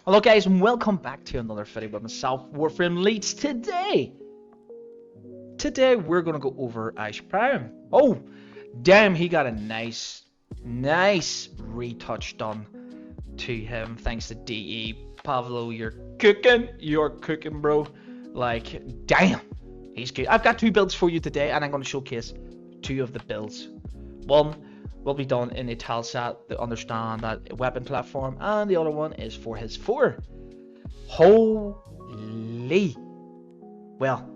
Hello guys and welcome back to another video with myself, Warframe Leads. Today we're gonna go over Ice Prime. Oh, damn, he got a nice retouch done to him thanks to DE. Pavlo, you're cooking, bro. Like, damn, he's good. I've got two builds for you today and I'm gonna showcase two of the builds. One will be done in Italsat to understand that weapon platform, and the other one is for his 4. Holy, well,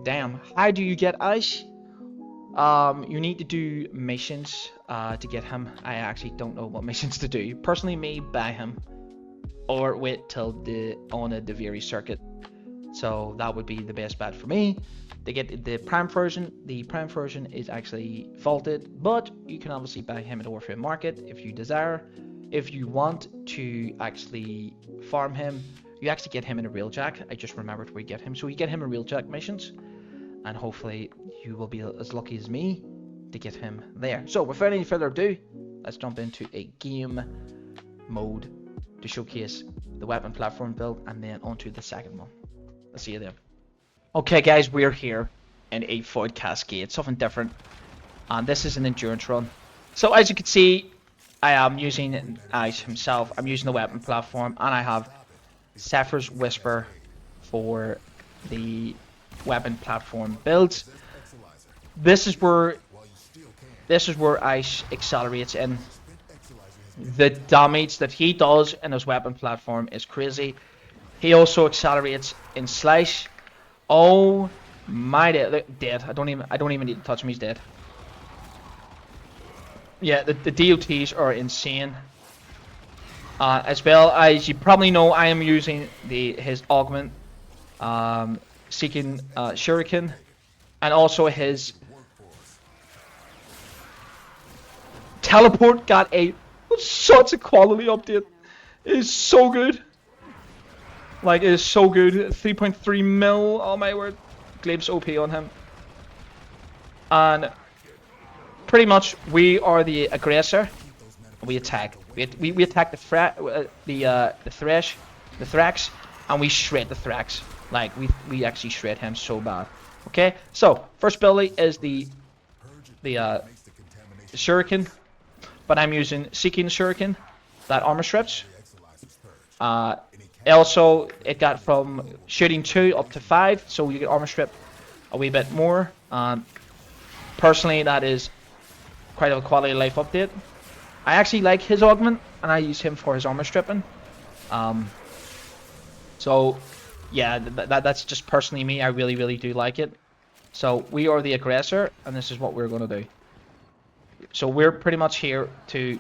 damn. How do you get ice? You need to do missions to get him. I actually don't know what missions to do. Personally, me buy him or wait till on a Deviri circuit. So that would be the best bet for me. To get the Prime version, the Prime version is actually faulted, but you can obviously buy him at the Warframe Market if you desire. If you want to actually farm him, you actually get him in a Railjack. I just remembered where you get him. So you get him in Railjack missions, and hopefully you will be as lucky as me to get him there. So without any further ado, let's jump into a game mode to showcase the weapon platform build, and then onto the second one. Let's see you there. Okay guys, we're here in a Void Cascade, something different, and this is an endurance run. So as you can see, I am using Ice himself, I'm using the weapon platform, and I have Zephyr's Whisper for the weapon platform builds. This is where Ice accelerates in. The damage that he does in his weapon platform is crazy. He also accelerates in Slash. Oh my, dead. I don't even need to touch him. He's dead. Yeah, the DOTs are insane. As well as you probably know, I am using his augment, seeking Shuriken, and also his teleport got such a quality update. It is so good. Like, it is so good. 3.3 mil. Oh my word. Glaive's OP on him. And pretty much we are the aggressor. We attack. We attack the Thrax, and we shred the Thrax. Like, we actually shred him so bad. Okay. So first ability is the Shuriken, but I'm using Seeking Shuriken, that armor strips. Also, it got from shooting 2 up to 5, so you get armor strip a wee bit more. Personally, that is quite a quality of life update. I actually like his augment, and I use him for his armor stripping. So yeah, that's just personally me. I really do like it. So we are the aggressor, and this is what we're gonna do. So we're pretty much here to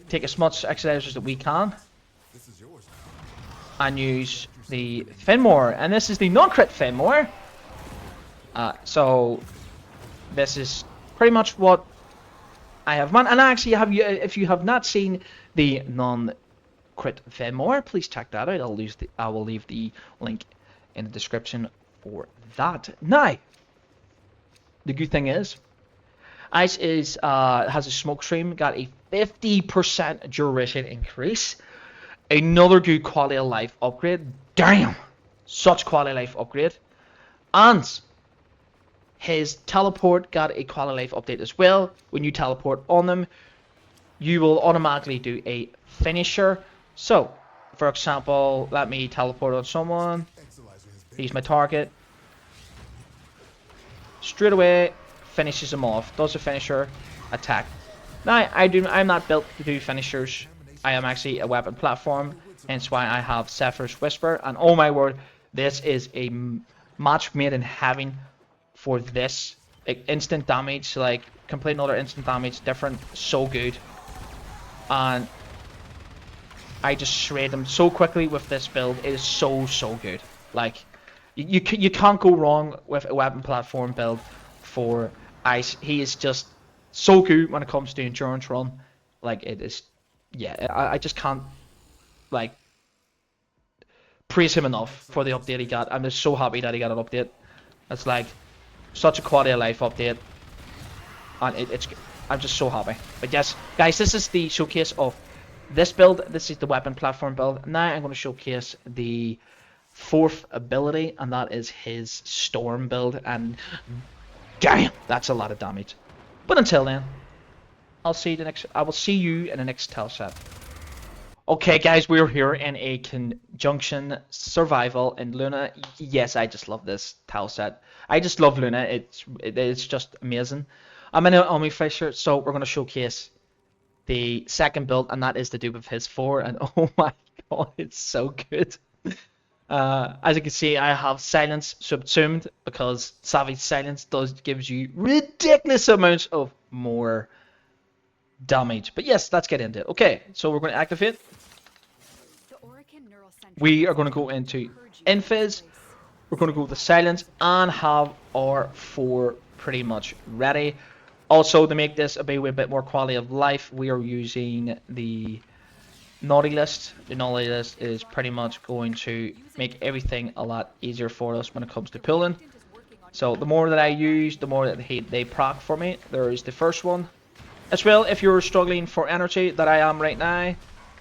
take as much accelerators that we can and use the Fenmore, and this is the non-crit Fenmore. So this is pretty much what I have, man. And actually, if you have not seen the non-crit Fenmore, please check that out. I will leave the link in the description for that. Now, the good thing is, Ice has a smoke stream, got a 50% duration increase. Another good quality of life upgrade. Damn, such quality of life upgrade. And his teleport got a quality of life update as well. When you teleport on them, you will automatically do a finisher. So, for example, let me teleport on someone. He's my target. Straight away, finishes him off. Does a finisher, attack. Now, I'm not built to do finishers. I am actually a weapon platform, hence why I have Zephyr's Whisper. And oh my word, this is a match made in heaven for this. Like, instant damage, like complete another instant damage, different, so good. And I just shred them so quickly with this build. It is so good. Like, you can't go wrong with a weapon platform build for Ice. He is just so good when it comes to endurance run. Like, it is, yeah, I just can't like praise him enough for the update he got. I'm just so happy that he got an update. It's like such a quality of life update, and I'm just so happy. But yes, guys, this is the showcase of this build. This is the weapon platform build. Now I'm going to showcase the fourth ability, and that is his storm build. And damn, that's a lot of damage. But until then, I will see you in the next tell set. Okay, guys, we're here in a conjunction survival in Luna. Yes, I just love this tile set. I just love Luna. It's just amazing. I'm in an Omni Fisher, so we're gonna showcase the second build, and that is the dupe of his 4. And oh my god, it's so good. As you can see, I have silence subsumed because Savage Silence gives you ridiculous amounts of more damage. But yes, let's get into it. Okay, so we're going to activate. We are going to go into Infizz. We're going to go with the silence and have our 4 pretty much ready. Also, to make this a bit more quality of life, we are using the naughty list. The naughty list is pretty much going to make everything a lot easier for us when it comes to pulling. So the more that I use, the more that they proc for me. There is the first one. As well, if you're struggling for energy, that I am right now,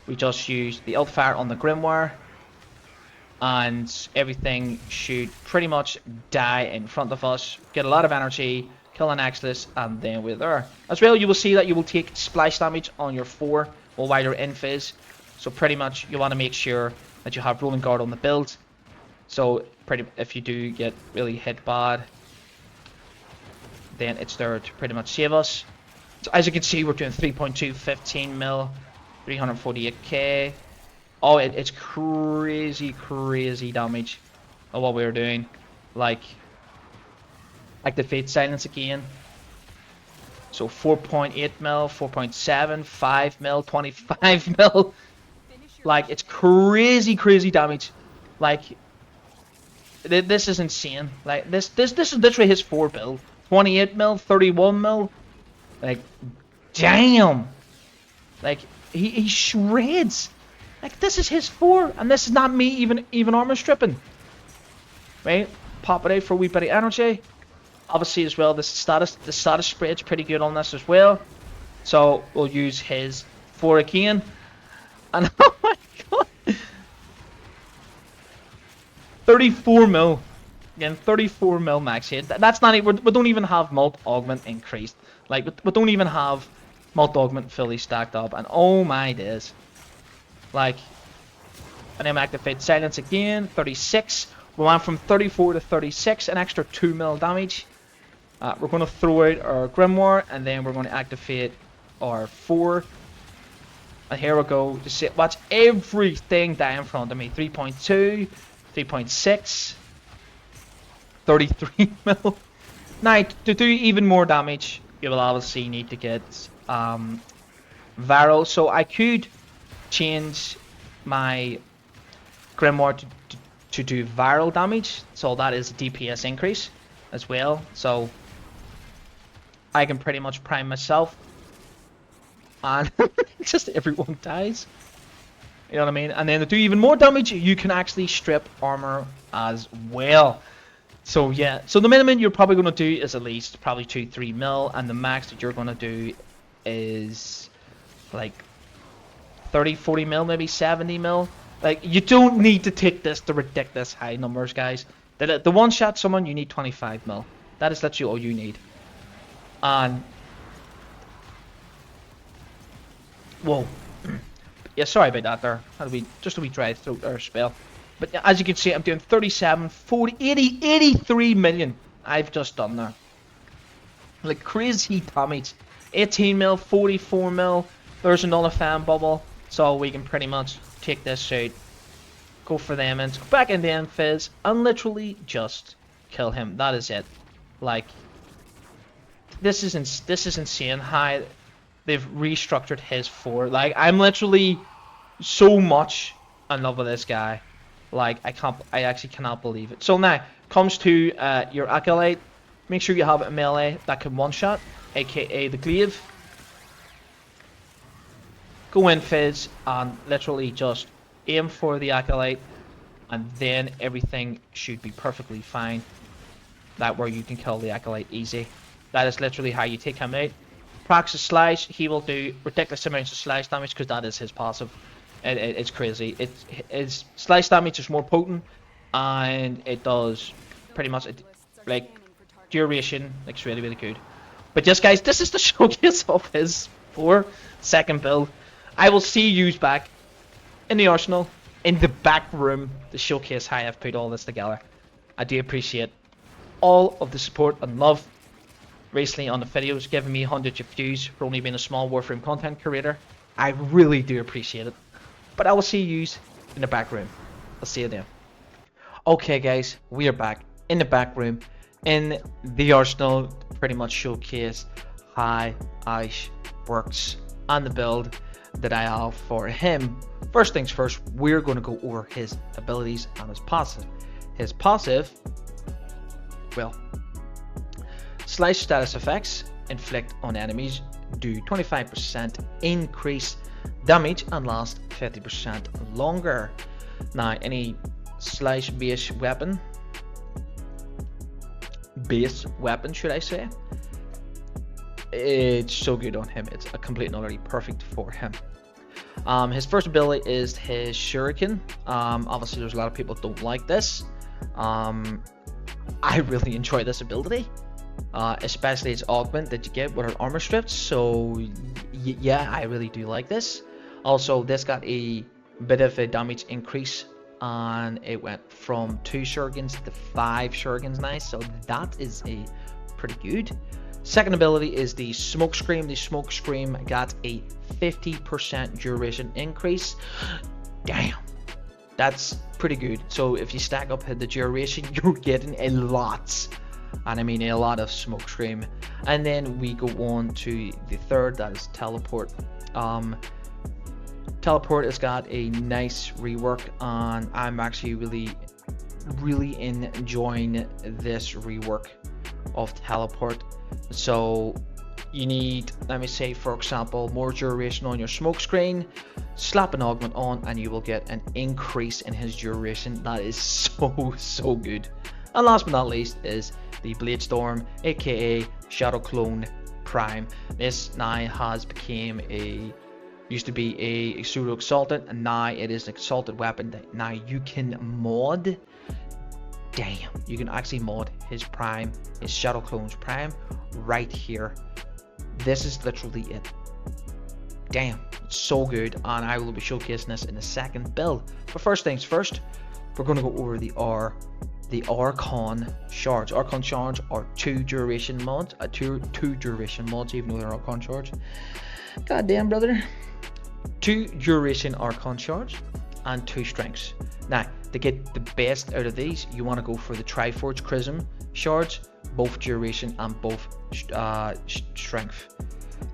we just use the ult fire on the Grimoire, and everything should pretty much die in front of us. Get a lot of energy, kill an Axlis, and then we're there. As well, you will see that you will take splash damage on your 4 while you're in Fizz. So pretty much you want to make sure that you have Rolling Guard on the build. So if you do get really hit bad, then it's there to pretty much save us. So as you can see, we're doing 3.2, 15 mil, 348k. Oh, it's crazy damage of what we're doing. Like, activate silence again. So 4.8 mil, 4.7, 5 mil, 25 mil. Like, it's crazy damage. Like, this is insane. Like, this is literally his 4 build. 28 mil, 31 mil. Like, damn. Like, he shreds. Like, this is his 4, and this is not me even armor stripping. Right? Pop it out for a wee bit of energy. Obviously, as well, the status spray is pretty good on this as well. So we'll use his 4 again. And oh my god, 34 mil. Again, 34 mil max hit. That's not even. We don't even have mult augment increased. Like, we don't even have mult augment fully stacked up. And oh my days. Like, and then activate silence again. 36. We went from 34 to 36, an extra 2 mil damage. We're going to throw out our Grimoire, and then we're going to activate our 4. And here we go. Just watch everything die in front of me. 3.2, 3.6, 33 mil. Now, to do even more damage, you will obviously need to get Varro. So I could change my Grimoire to do viral damage, so that is a DPS increase as well. So I can pretty much prime myself, and just everyone dies. You know what I mean? And then to do even more damage, you can actually strip armor as well. So yeah, so the minimum you're probably going to do is at least probably 2-3 mil, and the max that you're going to do is like 30-40 mil, maybe 70 mil. Like, you don't need to take this to ridiculous high numbers, guys. The one shot someone, you need 25 mil. That is literally all you need. And whoa, yeah, sorry about that there. Had to be just a wee dry throat there spell. But as you can see, I'm doing 37, 40, 80, 83 million. I've just done there. Like, crazy damage. 18 mil, 44 mil. There's another fan bubble. So we can pretty much take this out, go for them, and go back into Infizz, and literally just kill him. That is it. Like, this is insane how they've restructured his 4. Like, I'm literally so much in love with this guy. Like, I actually cannot believe it. So now comes to your acolyte. Make sure you have a melee that can one-shot, aka the glaive. Go in Fizz and literally just aim for the acolyte, and then everything should be perfectly fine. That where you can kill the acolyte easy. That is literally how you take him out. practice slash, he will do ridiculous amounts of slash damage because that is his passive. It's crazy. His slash damage is more potent, and it does pretty much like duration. Like, it's really, really good. But yes, guys, this is the showcase of his 4-second build. I will see you back in the arsenal, in the back room, to showcase how I've put all this together. I do appreciate all of the support and love recently on the videos, giving me hundreds of views for only being a small Warframe content creator. I really do appreciate it. But I will see you in the back room. I'll see you then. Okay, guys, we are back in the back room in the arsenal to pretty much showcase how Ash works and the build that I have for him. First things first, we're going to go over his abilities and his passive. His passive, well, slash status effects inflict on enemies, do 25% increase damage and last 50% longer. Now, any slash base weapon should I say, it's so good on him. It's a complete and utterly perfect for him. His first ability is his shuriken. Obviously there's a lot of people don't like this. I really enjoy this ability, especially its augment that you get with her armor strips. So yeah, I really do like this. Also, this got a bit of a damage increase, and it went from 2 shurikens to 5 shurikens now, so that is a pretty good. Second ability is the smoke scream. The smoke scream got a 50% duration increase. Damn, that's pretty good. So if you stack up the duration, you're getting a lot, and I mean a lot of smoke scream. And then we go on to the third, that is teleport. Teleport has got a nice rework, and I'm actually really enjoying this rework of teleport. So you need, let me say for example, more duration on your smoke screen, slap an augment on, and you will get an increase in his duration. That is so good. And last but not least is the Blade Storm, aka Shadow Clone Prime. This now has became used to be a pseudo exalted, and now it is an exalted weapon that now you can mod. Damn, you can actually mod his prime, his Shadow Clone's prime, right here. This is literally it. Damn, it's so good, and I will be showcasing this in the second build. But first things first, we're going to go over the Archon shards. Archon shards are 2 duration mods, two duration mods, even though they're Archon shards. God damn, brother. 2 duration Archon shards and 2 strengths. Now, to get the best out of these, you want to go for the Triforge Chrism shards, both duration and both strength.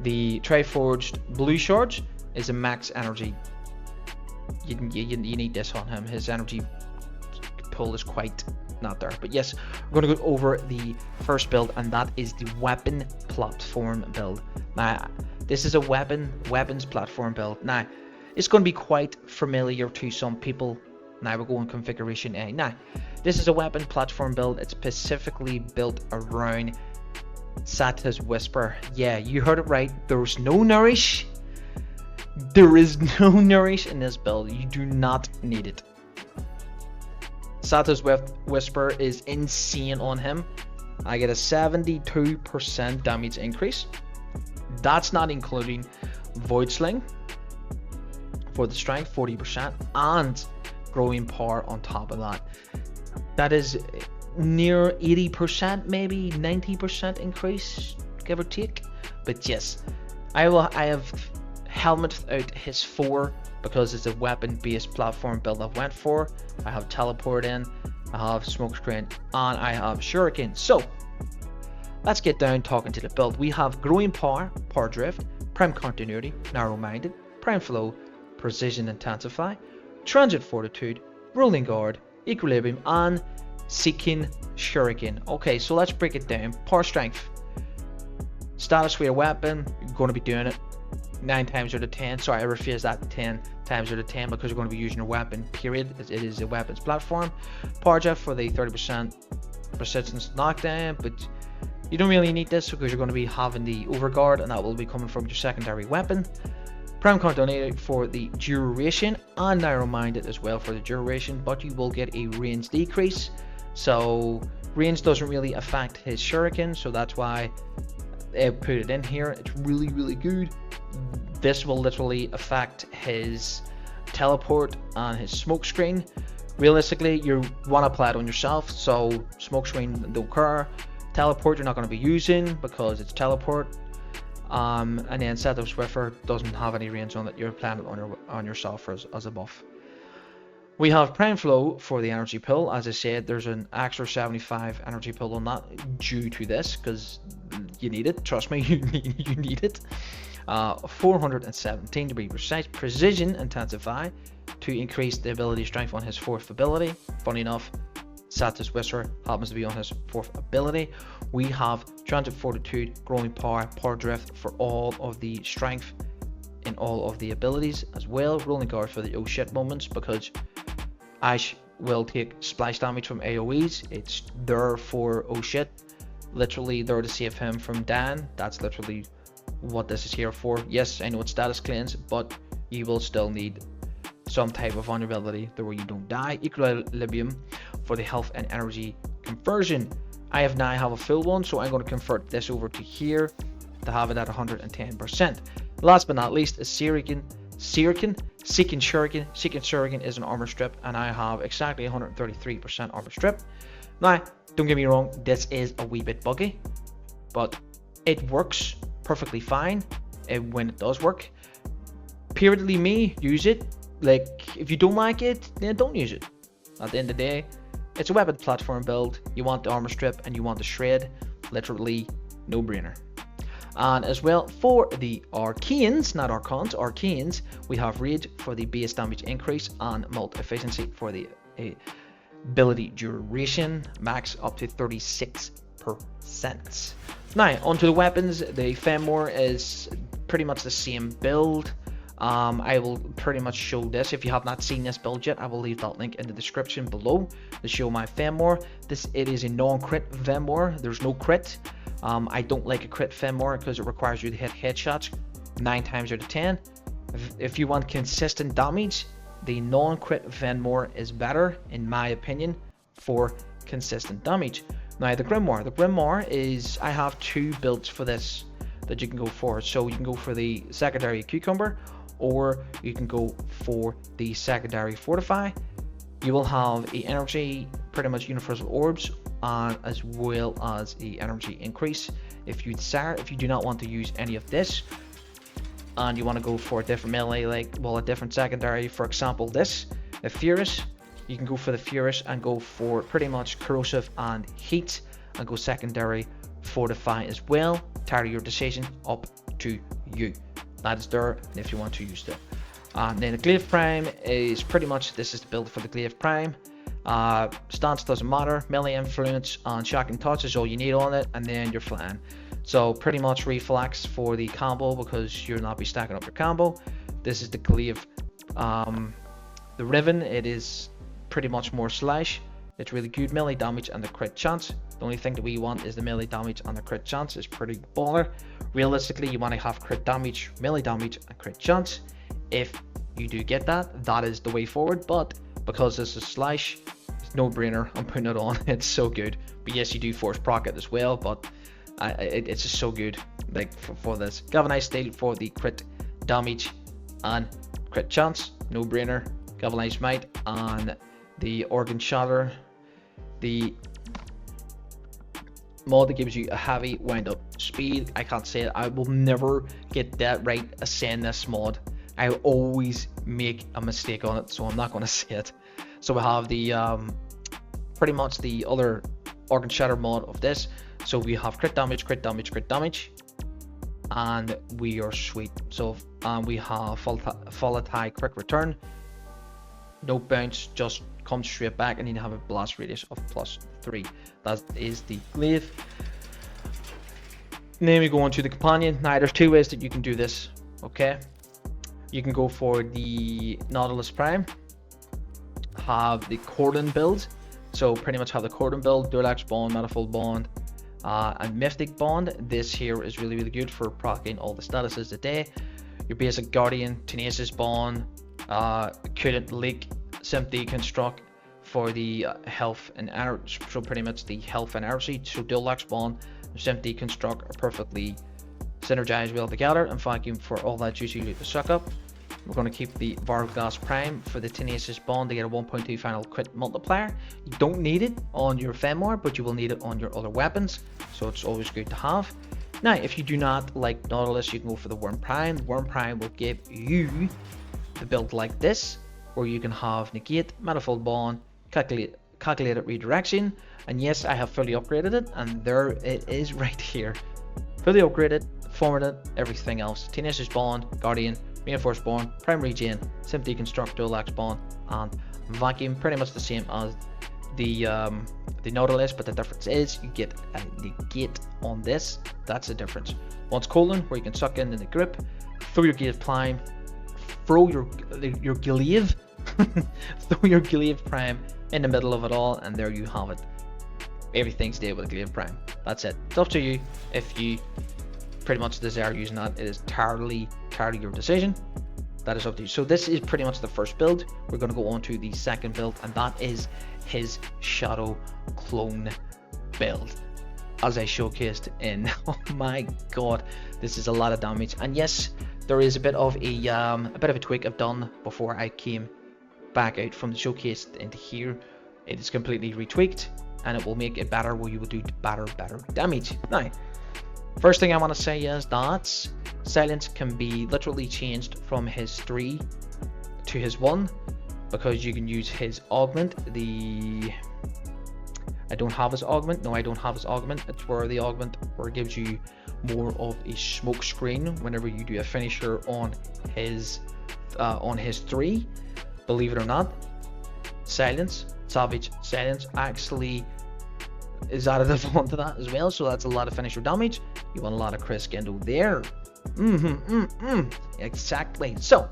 The Triforged blue shards is a max energy. You need this on him. His energy pull is quite not there. But yes, we're going to go over the first build, and that is the weapon platform build. Now, this is a weapons platform build. Now, it's going to be quite familiar to some people. Now we're going configuration A. Now, this is a weapon platform build. It's specifically built around Sata's Whisper. Yeah, you heard it right. There's no nourish. There is no nourish in this build. You do not need it. Sata's Whisper is insane on him. I get a 72% damage increase. That's not including Void Sling for the strength, 40%, and growing power on top of that. That is near 80%, maybe 90% increase, give or take. But yes, I have helmeted out his 4 because it's a weapon based platform build I went for. I have teleport in, I have smoke screen, and I have shuriken. So let's get down talking to the build. We have growing power, power drift, prime continuity, narrow minded, prime flow, precision intensify, transit fortitude, rolling guard, equilibrium, and seeking shuriken. Okay, so let's break it down. Power strength, status for your weapon, you're going to be doing it 9 times out of 10. Sorry, I rephrase that, 10 times out of 10, because you're going to be using your weapon, period. It is a weapons platform. Power drift for the 30% persistence knockdown, but You don't really need this because you're going to be having the overguard, and that will be coming from your secondary weapon. Prime card donated for the duration and narrow-minded as well for the duration, but you will get a range decrease. So range doesn't really affect his shuriken, so that's why I put it in here. It's really good. This will literally affect his teleport and his smoke screen. Realistically, you want to apply it on yourself, so smoke screen don't care. Teleport you're not going to be using because it's teleport. And then Set of Swiffer doesn't have any range on it. You're applying it on yourself as a buff. We have Prime Flow for the energy pill. As I said, there's an extra 75 energy pill on that due to this because you need it. Trust me, you need it. 417 to be precise. Precision Intensify to increase the ability strength on his 4th ability. Funny enough, Satis Whisper happens to be on his 4th ability. We have Transit Fortitude, Growing Power, Power Drift for all of the strength in all of the abilities as well. Rolling Guard for the oh shit moments because Ash will take splash damage from AoEs. It's there for oh shit. Literally there to save him from Dan. That's literally what this is here for. Yes, I know it's status cleanse, but you will still need some type of vulnerability there where you don't die. Equilibrium for the health and energy conversion. I now have a full one, so I'm going to convert this over to here to have it at 110%. Last but not least is Seeking Shuriken. Seeking Shuriken is an armor strip, and I have exactly 133% armor strip. Now, don't get me wrong, this is a wee bit buggy, but it works perfectly fine when it does work. Periodically me, use it. Like, if you don't like it, then don't use it. At the end of the day, it's a weapon platform build. You want the armor strip and you want the shred. Literally, no brainer. And as well, for the Arcanes, not Archons, Arcanes, we have Rage for the base damage increase and Mult Efficiency for the ability duration, max up to 36%. Now, onto the weapons. The Fenmore is pretty much the same build. I will pretty much show this. If you have not seen this build yet, I will leave that link in the description below to show my Fenmore. It is a non-crit Fenmore. There's no crit. I don't like a crit Fenmore because it requires you to hit headshots 9 times out of 10. If you want consistent damage, the non-crit Fenmore is better, in my opinion, for consistent damage. Now the Grimoire is, I have 2 builds for this that you can go for. So you can go for the secondary Cucumber, or you can go for the secondary Fortify. You will have a energy, pretty much universal orbs, as well as the energy increase. If you desire, if you do not want to use any of this, and you want to go for a different melee, like, well, a different secondary, for example, this, the Furious, you can go for the Furious and go for pretty much corrosive and heat, and go secondary Fortify as well. Title your decision, up to you. That is there, and if you want to use it. And then the Glaive Prime is pretty much, this is the build for the Glaive Prime. Stance doesn't matter, melee influence and shocking touch is all you need on it, and then you're flying. So pretty much reflex for the combo because you'll not be stacking up your combo. This is the Glaive, the Riven. It is pretty much more slash. It's really good melee damage and the crit chance. The only thing that we want is the melee damage and the crit chance. Is pretty baller. Realistically, you want to have crit damage, melee damage, and crit chance. If you do get that, that is the way forward. But because this is slash, it's no brainer. I'm putting it on. It's so good. But yes, you do force proc it as well. But it's just so good. Like for this, Galvanized Steel for the crit damage and crit chance, no brainer. Galvanized Might and the Organ Shatter, the mod that gives you a heavy wind up speed. I can't say it. I will never get that right as saying this mod. I always make a mistake on it, so I'm not going to say it. So we have the pretty much the other Organ Shatter mod of this. So we have crit damage, crit damage, crit damage, and we are sweet. So we have volatile quick return, no bounce, just come straight back, and then you have a blast radius of +3. That is the Glaive. Then we go on to the Companion. Now there's 2 ways that you can do this. Okay, you can go for the Nautilus Prime, have the Cordon build. So pretty much have the Cordon build, Dual Axe Bond, Manifold Bond, And Mystic Bond, this here is really good for proccing all the statuses today. Your basic Guardian, Tenacious Bond, Couldn't Leak, Simp Deconstruct for the health and energy, so pretty much the health and energy. So Deluxe Bond and Simp Deconstruct are perfectly synergized well together, and vacuum for all that juicy loot to suck up. We're going to keep the Vargas Prime for the Tenacious Bond to get a 1.2 final crit multiplier. You don't need it on your Fenrir, but you will need it on your other weapons, so it's always good to have. Now, if you do not like Nautilus, you can go for the Worm Prime. The Worm Prime will give you the build like this, where you can have Negate, Manifold Bond, Calculated Redirection, and yes, I have fully upgraded it, and there it is right here. Fully upgraded, formatted, everything else. Tenacious Bond, Guardian, Reinforced Bond, Prime Regen, Simp Deconstruct, Deluxe Bond, and Vacuum. Pretty much the same as the Nautilus, but the difference is you get a Negate on this. That's the difference. Once colon, where you can suck in the grip, throw your Glaive Prime, throw your Glaive, throw your Glaive Prime in the middle of it all, and there you have it. Everything's there with a Glaive Prime. That's it. It's up to you if you pretty much desire using that. It is entirely your decision. That is up to you. So this is pretty much the first build. We're going to go on to the second build, and that is his Shadow Clone build, as I showcased in. Oh my god, this is a lot of damage. And yes, there is a bit of a tweak I've done before I came back out from the showcase into here. It is completely retweaked, and it will make it better, where you will do better damage. Now, first thing I want to say is that silence can be literally changed from his 3 to his 1, because you can use his augment. I don't have his augment. No, I don't have his augment. It's where the augment it gives you more of a smoke screen whenever you do a finisher on his 3. Believe it or not, silence, Savage Silence actually is additive onto that as well, so that's a lot of finisher damage. You want a lot of Chris Gendo there. Exactly. So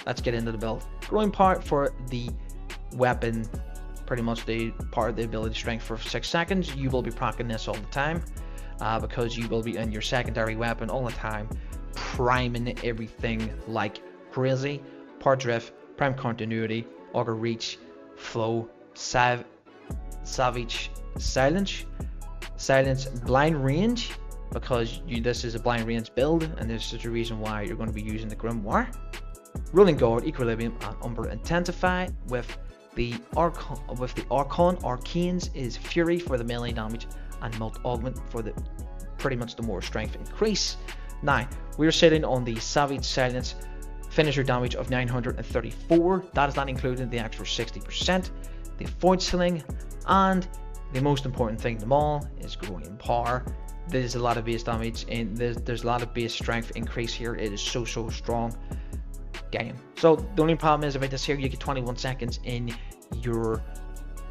let's get into the build. Growing part for the weapon, pretty much the part of the ability strength for 6 seconds. You will be proccing this all the time, because you will be in your secondary weapon all the time, priming everything like crazy. Part Drift, Prime Continuity, Auger Reach, Flow, Savage Silence, Blind Range, because this is a blind range build, and this is the reason why you're going to be using the Grimoire. Rolling Guard, Equilibrium, and Umber Intensify. With the Arcanes is Fury for the melee damage, and Mult Augment for the pretty much the more strength increase. Now we're sitting on the Savage Silence finisher damage of 934. That is not including the extra 60%, the Void Sling, and the most important thing of them all is growing power. There's a lot of base damage, and there's a lot of base strength increase here. It is so strong game. So the only problem is about this here, you get 21 seconds in your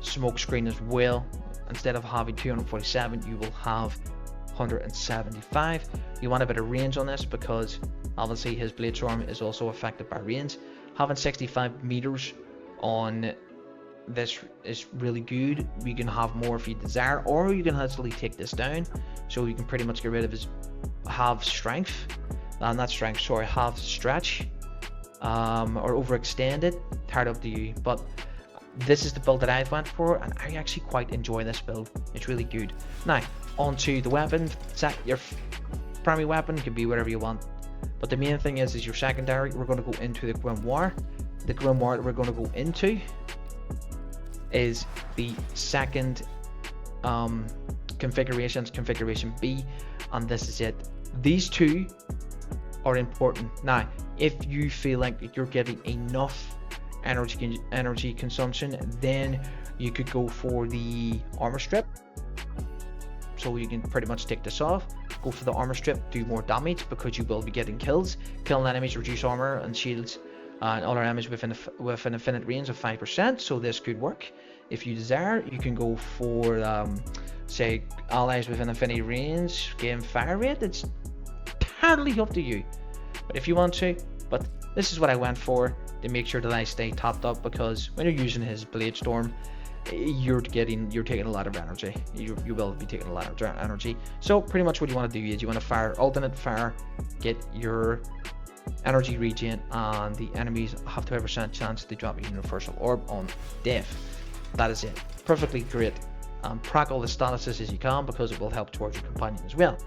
smoke screen as well. Instead of having 247, you will have 175. You want a bit of range on this, because obviously his blade storm is also affected by range. Having 65 meters on this is really good. You can have more if you desire, or you can actually take this down, so you can pretty much get rid of his have stretch, or overextend it. Hard up to you, but this is the build that I've went for, and I actually quite enjoy this build. It's really good. Now onto the weapon. Your primary weapon can be whatever you want, but the main thing is your secondary. We're going to go into the Grimoire. The Grimoire that we're going to go into is the second configuration B, and this is it. These two are important. Now if you feel like you're getting enough energy consumption, then you could go for the armor strip, so you can pretty much take this off, go for the armor strip, do more damage, because you will be getting kills. Killing enemies reduce armor and shields and other enemies with an infinite range of 5%, so this could work. If you desire, you can go for say allies with an infinity range, gain fire rate. It's entirely up to you, but if you want to. But this is what I went for, to make sure that I stay topped up, because when you're using his blade storm, you're taking a lot of energy. You will be taking a lot of energy. So pretty much what you want to do is you want to fire alternate fire, get your energy regen, and the enemies have 20% chance to drop a universal orb on death. That is it. Perfectly great. Proc all the statuses as you can because it will help towards your companion as well.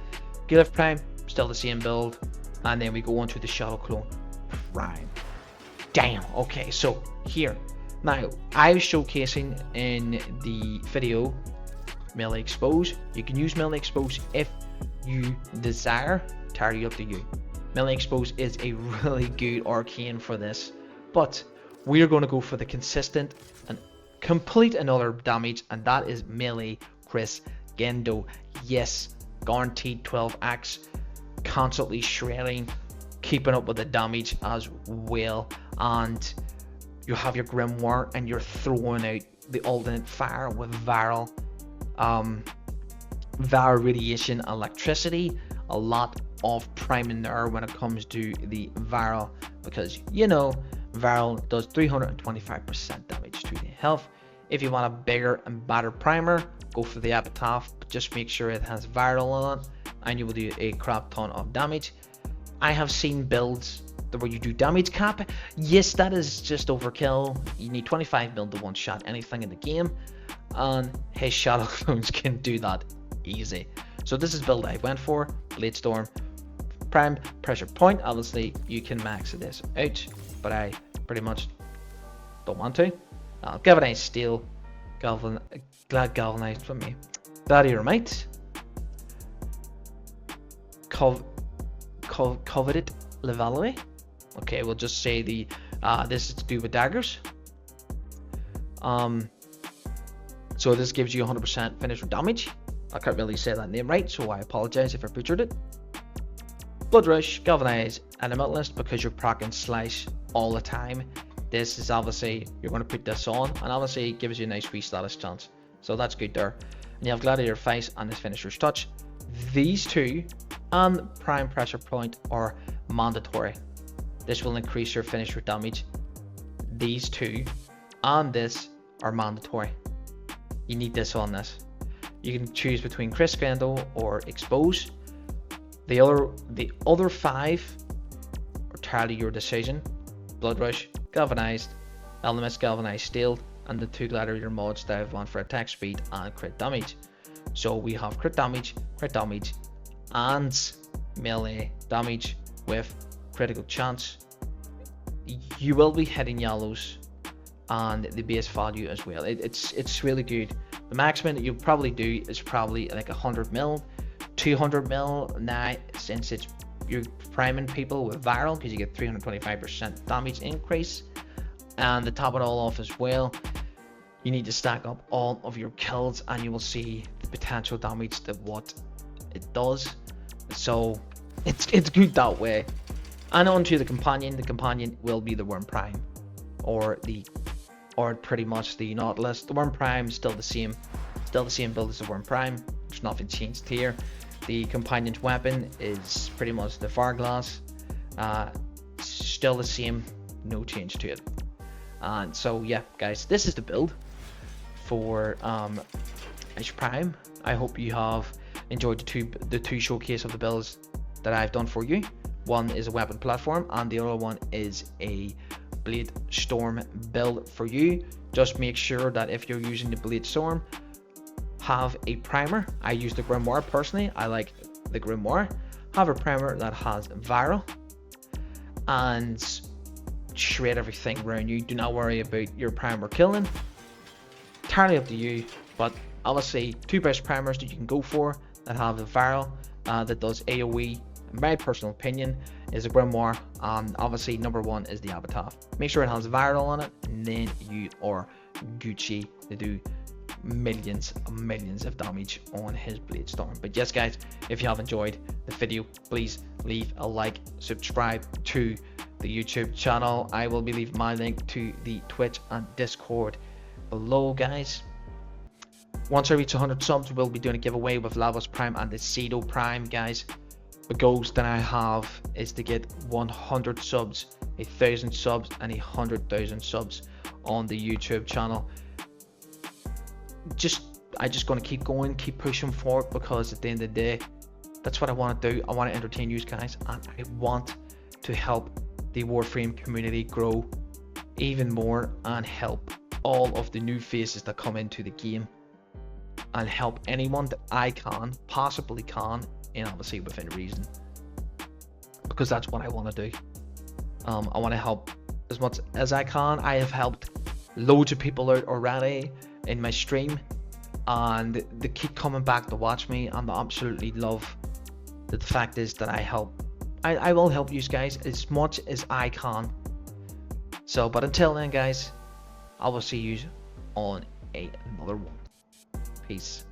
Gilif Prime, still the same build, and then we go on to the Shadow Clone Prime. Damn. Okay, so here. Now, I was showcasing in the video melee expose. You can use melee expose if you desire. Entirely up to you. Melee expose is a really good arcane for this, but we are going to go for the consistent and complete another damage, and that is melee Chris Gendo. Yes, guaranteed 12 axe, constantly shredding, keeping up with the damage as well, and you have your grimoire and you're throwing out the alternate fire with viral radiation, electricity, a lot of priming there when it comes to the viral, because you know viral does 325% damage to the health. If you want a bigger and better primer, go for the epitaph, but just make sure it has viral on it and you will do a crap ton of damage. I have seen builds where you do damage cap. Yes, that is just overkill. You need 25 mil to one shot anything in the game, and his Shadow Clones can do that easy. So this is build I went for. Blade Storm Prime Pressure Point. Obviously you can max this out, but I pretty much don't want to. Galvanized Steel, Galvanized for me. Gladiorite, Coveted Levalloy. Okay, we'll just say the this is to do with daggers. So this gives you 100% finisher damage. I can't really say that name right, so I apologize if I butchered it. Blood Rush, Galvanize, Elementalist, because you're proccing Slice all the time. This is obviously, you're going to put this on, and obviously it gives you a nice free status chance. So that's good there. And you have Gladiator Face and this Finisher's Touch. These two and Prime Pressure Point are mandatory. This will increase your finisher damage. These two and this are mandatory. You need this on this. You can choose between Chris Gendo or Expose. The other five are entirely your decision. Blood Rush, Galvanized, Elements Galvanized Steel, and the two Gladiator mods that I've won for attack speed and crit damage. So we have crit damage, and melee damage with critical chance. You will be hitting yellows and the base value as well. It's really good. The maximum that you'll probably do is probably like 100 mil, 200 mil now, since you're priming people with viral, because you get 325% damage increase. And to top it all off as well, you need to stack up all of your kills and you will see the potential damage that what it does. So it's good that way. And on to the companion. The companion will be the Worm Prime, or pretty much the Nautilus. The Worm Prime is still the same build as the Worm Prime. There's nothing changed here. The companion's weapon is pretty much the Farglass. Still the same, no change to it. And so yeah, guys, this is the build for Ice Prime. I hope you have enjoyed the two showcase of the builds that I've done for you. One is a weapon platform and the other one is a Blade Storm build for you. Just make sure that if you're using the Blade Storm, have a primer. I use the Grimoire personally. I like the Grimoire. Have a primer that has viral and shred everything around you. Do not worry about your primer killing. Entirely up to you, but obviously two best primers that you can go for that have the viral that does AoE, in my personal opinion, is a Grimoire, and obviously number one is the Epitaph. Make sure it has viral on it, and then you are Gucci to do millions of damage on his Blade Storm. But yes, guys, if you have enjoyed the video, please leave a like, subscribe to the YouTube channel. I will be leaving my link to the Twitch and Discord below, guys. Once I reach 100 subs, we'll be doing a giveaway with Lavos Prime and the Cedo Prime, guys. The goals that I have is to get 100 subs, 1,000 subs, and 100,000 subs on the YouTube channel. I just gonna keep going, keep pushing forward, because at the end of the day, that's what I want to do. I want to entertain you guys, and I want to help the Warframe community grow even more, and help all of the new faces that come into the game, and help anyone that I can, possibly can, and obviously within reason, because that's what I want to do. I want to help as much as I can. I have helped loads of people out already in my stream, and they keep coming back to watch me, and I absolutely love that. The fact is that I will help you guys as much as I can. So, but until then guys, I will see you on another one. Peace.